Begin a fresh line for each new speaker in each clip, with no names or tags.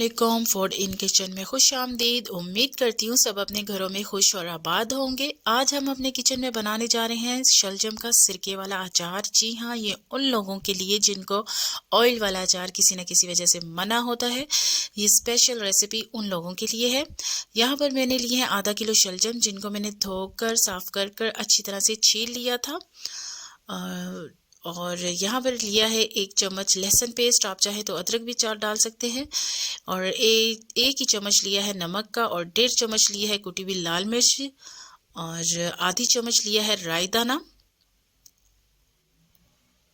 अस्सलामुअलैकुम। Food in kitchen में खुश आमदीद। उम्मीद करती हूँ सब अपने घरों में खुश और आबाद होंगे। आज हम अपने किचन में बनाने जा रहे हैं शलजम का सिरके वाला अचार। जी हाँ, ये उन लोगों के लिए जिनको ऑयल वाला अचार किसी न किसी वजह से मना होता है। ये स्पेशल रेसिपी उन लोगों के लिए है। यहाँ पर मैंने लिए हैं आधा किलो शलजम, जिनको मैंने धोकर साफ कर कर अच्छी तरह से छील लिया था। और यहाँ पर लिया है 1 चम्मच लहसुन पेस्ट, आप चाहे तो अदरक भी चार डाल सकते हैं। और एक ही चम्मच लिया है नमक का, और 1.5 चम्मच लिया है कुटी हुई लाल मिर्च, और आधी चम्मच लिया है राई दाना,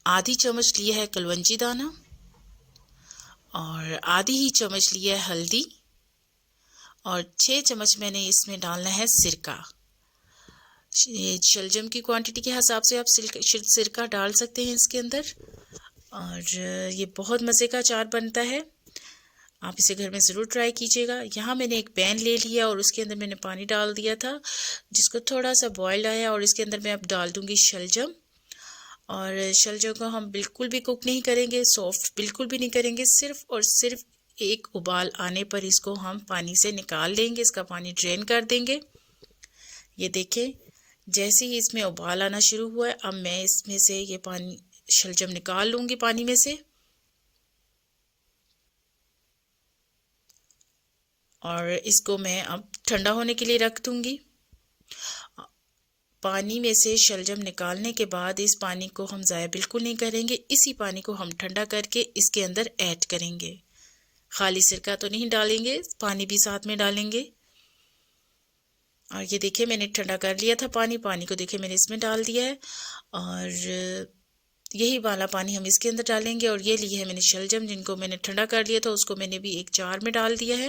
आधी चम्मच लिया है कलवंजी दाना, और आधी ही चम्मच लिया है हल्दी, और 6 चम्मच मैंने इसमें डालना है सिरका। शलजम की क्वांटिटी के हिसाब से आप सिरका डाल सकते हैं इसके अंदर। और ये बहुत मज़े का अचार बनता है, आप इसे घर में ज़रूर ट्राई कीजिएगा। यहाँ मैंने एक पैन ले लिया और उसके अंदर मैंने पानी डाल दिया था, जिसको थोड़ा सा बॉयल आया, और इसके अंदर मैं अब डाल दूँगी शलजम। और शलजम को हम बिल्कुल भी कुक नहीं करेंगे, सॉफ्ट बिल्कुल भी नहीं करेंगे, सिर्फ और सिर्फ एक उबाल आने पर इसको हम पानी से निकाल लेंगे, इसका पानी ड्रेन कर देंगे। ये देखें, जैसे ही इसमें उबाल आना शुरू हुआ है, अब मैं इसमें से ये पानी शलजम निकाल लूँगी पानी में से, और इसको मैं अब ठंडा होने के लिए रख दूँगी। पानी में से शलजम निकालने के बाद इस पानी को हम ज़ाया बिल्कुल नहीं करेंगे, इसी पानी को हम ठंडा करके इसके अंदर ऐड करेंगे। खाली सिरका तो नहीं डालेंगे, पानी भी साथ में डालेंगे। और ये देखिए, मैंने ठंडा कर लिया था पानी को देखिए मैंने इसमें डाल दिया है, और यही वाला पानी हम इसके अंदर डालेंगे। और ये लिए है मैंने शलजम, जिनको मैंने ठंडा कर लिया था, उसको मैंने भी एक जार में डाल दिया है।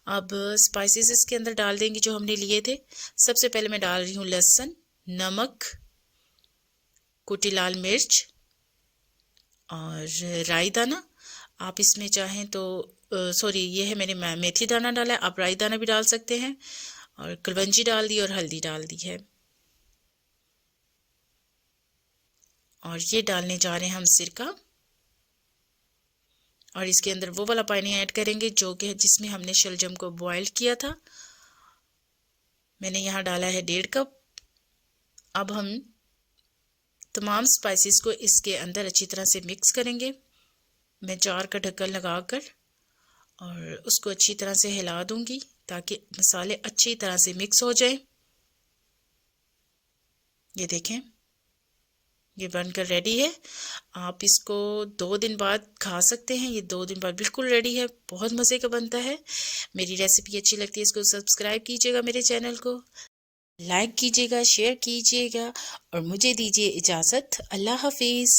अब स्पाइसेस इसके अंदर डाल देंगे जो हमने लिए थे। सबसे पहले मैं डाल रही हूँ लहसुन, नमक, कुटी लाल मिर्च, और राई दाना। आप इसमें चाहें तो ये है मैंने मेथी दाना डाला है, आप राई दाना भी डाल सकते हैं, और कलवंजी डाल दी और हल्दी डाल दी है। और ये डालने जा रहे हैं हम सिरका, और इसके अंदर वो वाला पानी ऐड करेंगे जो कि जिसमें हमने शलजम को बॉयल किया था। मैंने यहाँ डाला है 1.5 कप। अब हम तमाम स्पाइसेस को इसके अंदर अच्छी तरह से मिक्स करेंगे। मैं जार का ढक्कन लगाकर और उसको अच्छी तरह से हिला दूंगी ताकि मसाले अच्छी तरह से मिक्स हो जाए। ये देखें, ये बनकर रेडी है। आप इसको 2 दिन बाद खा सकते हैं। ये 2 दिन बाद बिल्कुल रेडी है, बहुत मज़े का बनता है। मेरी रेसिपी अच्छी लगती है, इसको सब्सक्राइब कीजिएगा, मेरे चैनल को लाइक कीजिएगा, शेयर कीजिएगा, और मुझे दीजिए इजाज़त। अल्लाह हाफिज़।